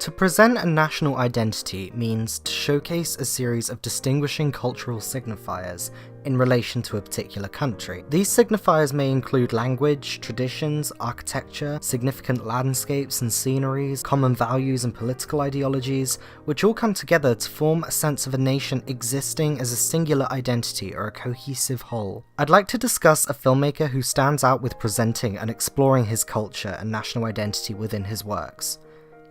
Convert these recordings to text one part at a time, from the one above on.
To present a national identity means to showcase a series of distinguishing cultural signifiers in relation to a particular country. These signifiers may include language, traditions, architecture, significant landscapes and sceneries, common values and political ideologies, which all come together to form a sense of a nation existing as a singular identity or a cohesive whole. I'd like to discuss a filmmaker who stands out with presenting and exploring his culture and national identity within his works.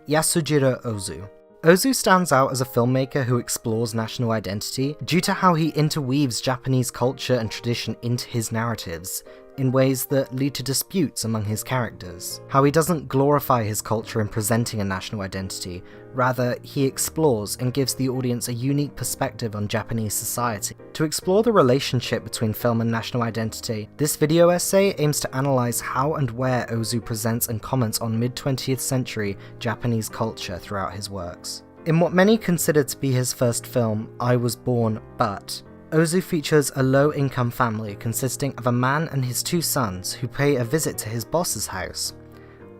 Yasujiro Ozu. Ozu stands out as a filmmaker who explores national identity due to how he interweaves Japanese culture and tradition into his narratives in ways that lead to disputes among his characters. How he doesn't glorify his culture in presenting a national identity, rather he explores and gives the audience a unique perspective on Japanese society. To explore the relationship between film and national identity, this video essay aims to analyze how and where Ozu presents and comments on mid-20th century Japanese culture throughout his works. In what many consider to be his first film, I Was Born But Ozu features a low-income family consisting of a man and his two sons who pay a visit to his boss's house,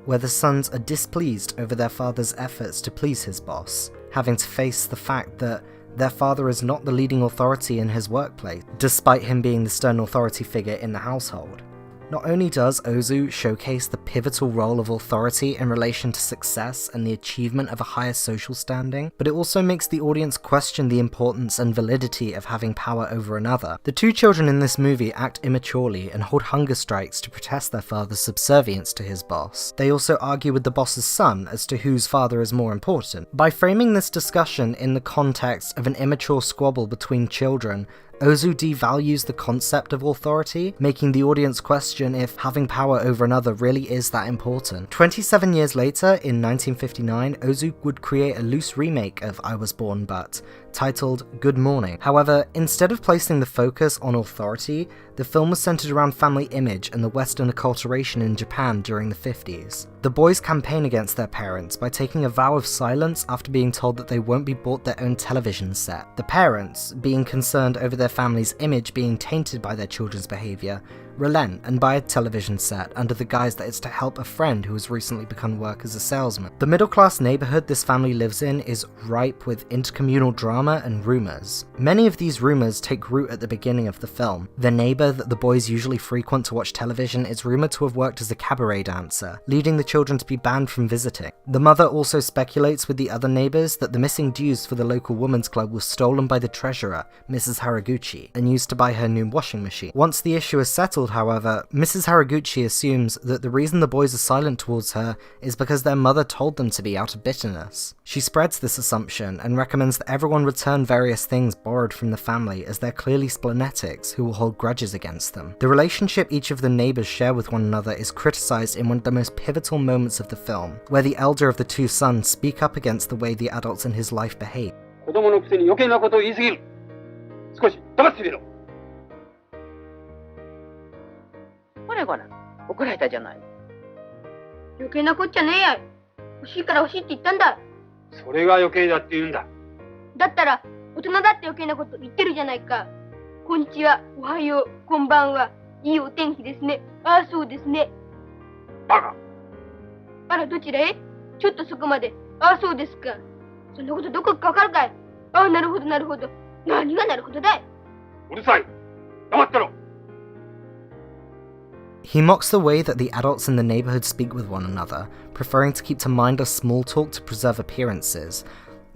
where the sons are displeased over their father's efforts to please his boss, having to face the fact that their father is not the leading authority in his workplace, despite him being the stern authority figure in the household. Not only does Ozu showcase the pivotal role of authority in relation to success and the achievement of a higher social standing, but it also makes the audience question the importance and validity of having power over another. The two children in this movie act immaturely and hold hunger strikes to protest their father's subservience to his boss. They also argue with the boss's son as to whose father is more important. By framing this discussion in the context of an immature squabble between children, Ozu devalues the concept of authority, making the audience question if having power over another really is that important. 27 years later, in 1959, Ozu would create a loose remake of I Was Born But, titled Good Morning. However, instead of placing the focus on authority, the film was centered around family image and the Western acculturation in Japan during the 50s. The boys campaign against their parents by taking a vow of silence after being told that they won't be bought their own television set. The parents, being concerned over their family's image being tainted by their children's behaviour, relent and buy a television set under the guise that it's to help a friend who has recently begun work as a salesman. The middle-class neighbourhood this family lives in is ripe with intercommunal drama and rumours. Many of these rumours take root at the beginning of the film. The neighbour that the boys usually frequent to watch television is rumoured to have worked as a cabaret dancer, leading the children to be banned from visiting. The mother also speculates with the other neighbours that the missing dues for the local women's club was stolen by the treasurer, Mrs. Haraguchi, and used to buy her new washing machine. Once the issue is settled, however, Mrs. Haraguchi assumes that the reason the boys are silent towards her is because their mother told them to be out of bitterness. She spreads this assumption and recommends that everyone return various things borrowed from the family, as they're clearly splenetics who will hold grudges against them. The relationship each of the neighbours share with one another is criticised in one of the most pivotal moments of the film, where the elder of the two sons speak up against the way the adults in his life behave. 子供のくせに余計なことを言いすぎる。少し黙ってみろ。ほらほら、怒られたじゃない。余計なこっちゃねえやい。欲しいから欲しいって言ったんだ。それが余計だって言うんだ。だったら、大人だって余計なこと言ってるじゃないか。こんにちは、おはよう、こんばんは。いいお天気ですね。ああ、そうですね。バカ。あら、どちらへ？ちょっとそこまで。ああ、そうですか。そんなことどこかわかるかい？ああ、なるほど、なるほど。何がなるほどだい？うるさい。黙ってろ。He mocks the way that the adults in the neighbourhood speak with one another, preferring to keep to mindless small talk to preserve appearances,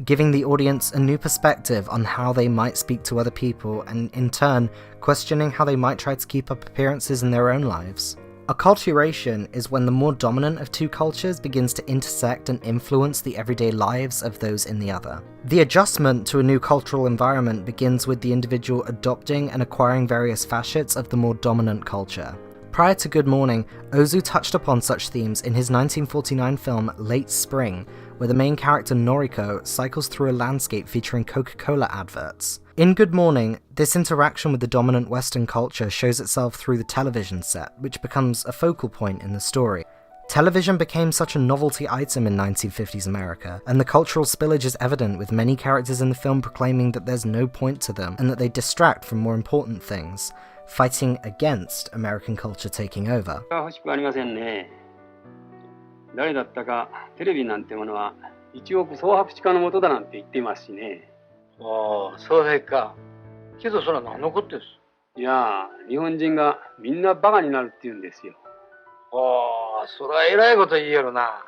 giving the audience a new perspective on how they might speak to other people, and in turn, questioning how they might try to keep up appearances in their own lives. Acculturation is when the more dominant of two cultures begins to intersect and influence the everyday lives of those in the other. The adjustment to a new cultural environment begins with the individual adopting and acquiring various facets of the more dominant culture. Prior to Good Morning, Ozu touched upon such themes in his 1949 film Late Spring, where the main character Noriko cycles through a landscape featuring Coca-Cola adverts. In Good Morning, this interaction with the dominant Western culture shows itself through the television set, which becomes a focal point in the story. Television became such a novelty item in 1950s America, and the cultural spillage is evident, with many characters in the film proclaiming that there's no point to them and that they distract from more important things, fighting against American culture taking over. 欲しくありませんね。誰だったかテレビなんてものは一億総白地化のもとだなんて言っていますしね。ああ、それか。けどそれは何のことです？いやー、日本人がみんなバカになるって言うんですよ。ああ、それは偉いこと言えるな。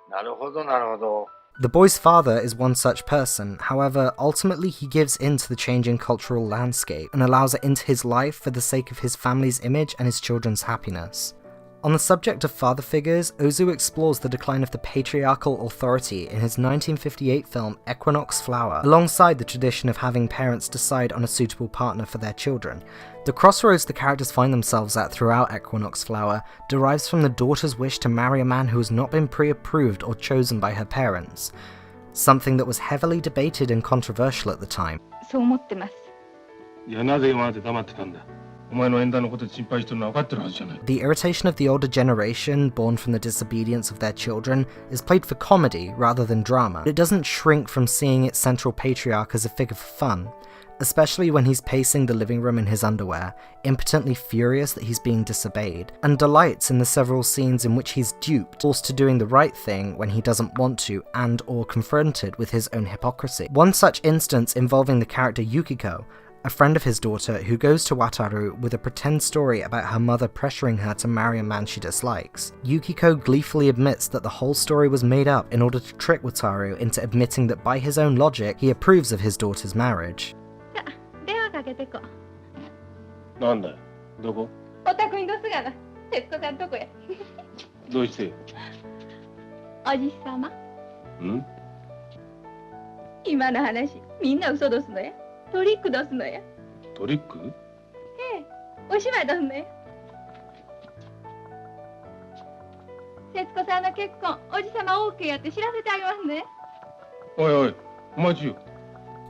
なるほど、なるほど。The boy's father is one such person, however, ultimately he gives in to the changing cultural landscape and allows it into his life for the sake of his family's image and his children's happiness. On the subject of father figures, Ozu explores the decline of the patriarchal authority in his 1958 film Equinox Flower, alongside the tradition of having parents decide on a suitable partner for their children. The crossroads the characters find themselves at throughout Equinox Flower derives from the daughter's wish to marry a man who has not been pre-approved or chosen by her parents, something that was heavily debated and controversial at the time. そう思ってます。いや、なぜ今まで黙ってたんだ。お前の縁談のことで心配してるのは分かってるはずじゃない。The irritation of the older generation, born from the disobedience of their children, is played for comedy rather than drama. It doesn't shrink from seeing its central patriarch as a figure for fun, especially when he's pacing the living room in his underwear, impotently furious that he's being disobeyed, and delights in the several scenes in which he's duped, forced to doing the right thing when he doesn't want to, and or confronted with his own hypocrisy. One such instance involving the character Yukiko, a friend of his daughter who goes to Wataru with a pretend story about her mother pressuring her to marry a man she dislikes. Yukiko gleefully admits that the whole story was made up in order to trick Wataru into admitting that by his own logic, he approves of his daughter's marriage. 電話かけてこ。なんだよ、どこ？お宅にどすがな。徹子さんとこや。どうして？おじさま。ん？今の話、みんな嘘どすのや。トリックどすのや。トリック？ええ、お芝居どすのや。徹子さんの結婚、おじさま OK やって知らせてあげますね。おいおい、お待ちよ。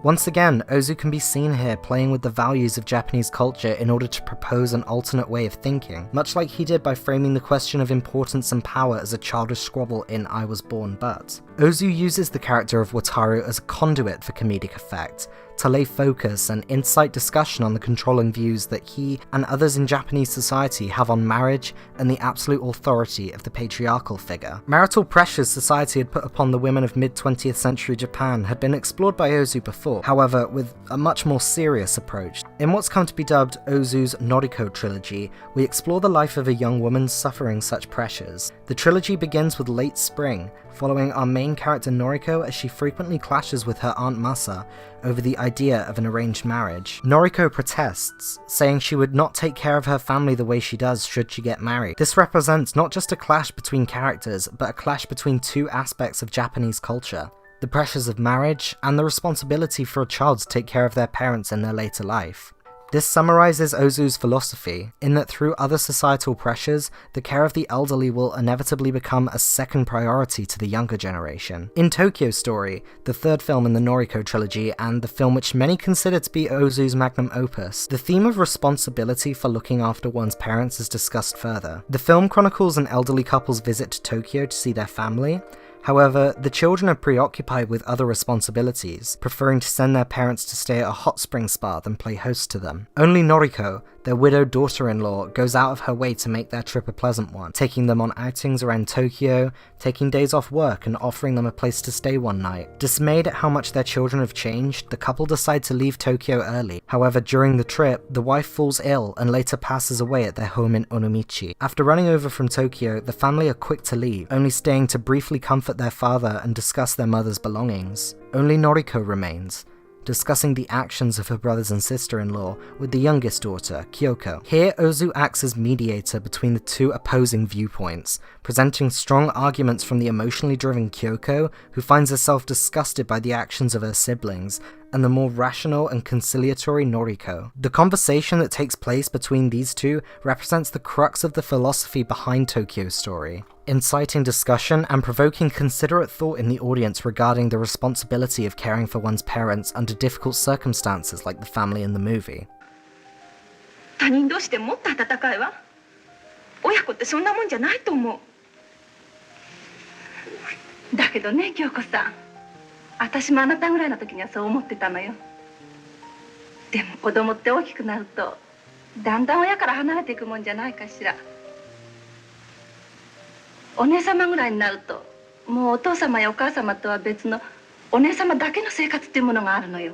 Once again, Ozu can be seen here playing with the values of Japanese culture in order to propose an alternate way of thinking, much like he did by framing the question of importance and power as a childish squabble in I Was Born But. Ozu uses the character of Wataru as a conduit for comedic effect, to lay focus and incite discussion on the controlling views that he and others in Japanese society have on marriage and the absolute authority of the patriarchal figure. Marital pressures society had put upon the women of mid-20th century Japan had been explored by Ozu before, however with a much more serious approach. In what's come to be dubbed Ozu's Noriko trilogy, we explore the life of a young woman suffering such pressures. The trilogy begins with late spring, following our main character Noriko as she frequently clashes with her Aunt Masa over the idea of an arranged marriage. Noriko protests, saying she would not take care of her family the way she does should she get married. This represents not just a clash between characters, but a clash between two aspects of Japanese culture: the pressures of marriage and the responsibility for a child to take care of their parents in their later life. This summarizes Ozu's philosophy, in that through other societal pressures, the care of the elderly will inevitably become a second priority to the younger generation. In Tokyo Story, the third film in the Noriko trilogy and the film which many consider to be Ozu's magnum opus, the theme of responsibility for looking after one's parents is discussed further. The film chronicles an elderly couple's visit to Tokyo to see their family. However, the children are preoccupied with other responsibilities, preferring to send their parents to stay at a hot spring spa than play host to them. Only Noriko, their widowed daughter-in-law, goes out of her way to make their trip a pleasant one, taking them on outings around Tokyo, taking days off work and offering them a place to stay one night. Dismayed at how much their children have changed, the couple decide to leave Tokyo early. However, during the trip, the wife falls ill and later passes away at their home in Onomichi. After running over from Tokyo, the family are quick to leave, only staying to briefly comfort their father and discuss their mother's belongings. Only Noriko remains, discussing the actions of her brothers and sister-in-law with the youngest daughter, Kyoko. Here, Ozu acts as mediator between the two opposing viewpoints, presenting strong arguments from the emotionally driven Kyoko, who finds herself disgusted by the actions of her siblings, and the more rational and conciliatory Noriko. The conversation that takes place between these two represents the crux of the philosophy behind Tokyo Story, inciting discussion and provoking considerate thought in the audience regarding the responsibility of caring for one's parents under difficult circumstances like the family in the movie. 他人同士でもっと温かいわ。親子ってそんなもんじゃないと思う。だけどね、京子さん。私もあなたぐらいの時にはそう思ってたのよ。でも子供って大きくなるとだんだん親から離れていくもんじゃないかしら。お姉様ぐらいになるともうお父様やお母様とは別のお姉様だけの生活っていうものがあるのよ。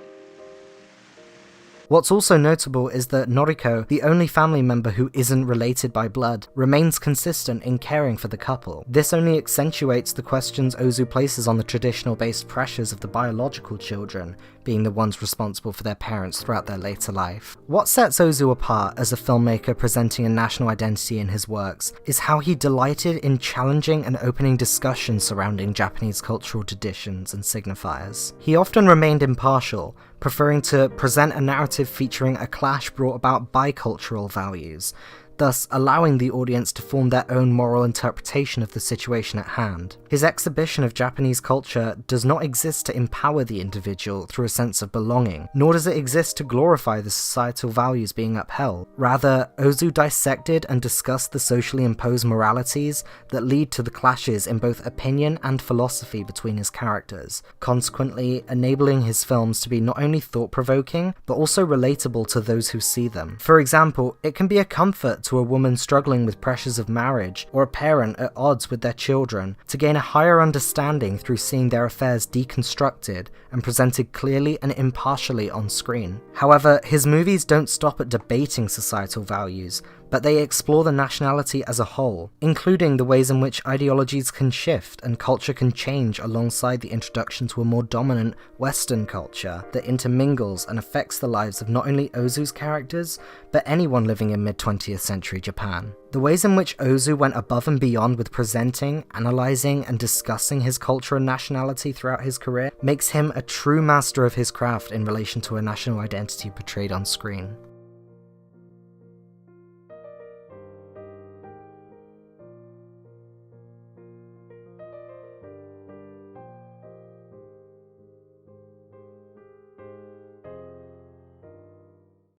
What's also notable is that Noriko, the only family member who isn't related by blood, remains consistent in caring for the couple. This only accentuates the questions Ozu places on the traditional-based pressures of the biological children being the ones responsible for their parents throughout their later life. What sets Ozu apart as a filmmaker presenting a national identity in his works is how he delighted in challenging and opening discussions surrounding Japanese cultural traditions and signifiers. He often remained impartial, preferring to present a narrative featuring a clash brought about by cultural values, thus allowing the audience to form their own moral interpretation of the situation at hand. His exhibition of Japanese culture does not exist to empower the individual through a sense of belonging, nor does it exist to glorify the societal values being upheld. Rather, Ozu dissected and discussed the socially imposed moralities that lead to the clashes in both opinion and philosophy between his characters, consequently enabling his films to be not only thought-provoking, but also relatable to those who see them. For example, it can be a comfort to a woman struggling with pressures of marriage, or a parent at odds with their children, to gain a higher understanding through seeing their affairs deconstructed and presented clearly and impartially on screen. However, his movies don't stop at debating societal values, but they explore the nationality as a whole, including the ways in which ideologies can shift and culture can change alongside the introduction to a more dominant Western culture that intermingles and affects the lives of not only Ozu's characters, but anyone living in mid-20th century Japan. The ways in which Ozu went above and beyond with presenting, analysing, and discussing his culture and nationality throughout his career makes him a true master of his craft in relation to a national identity portrayed on screen.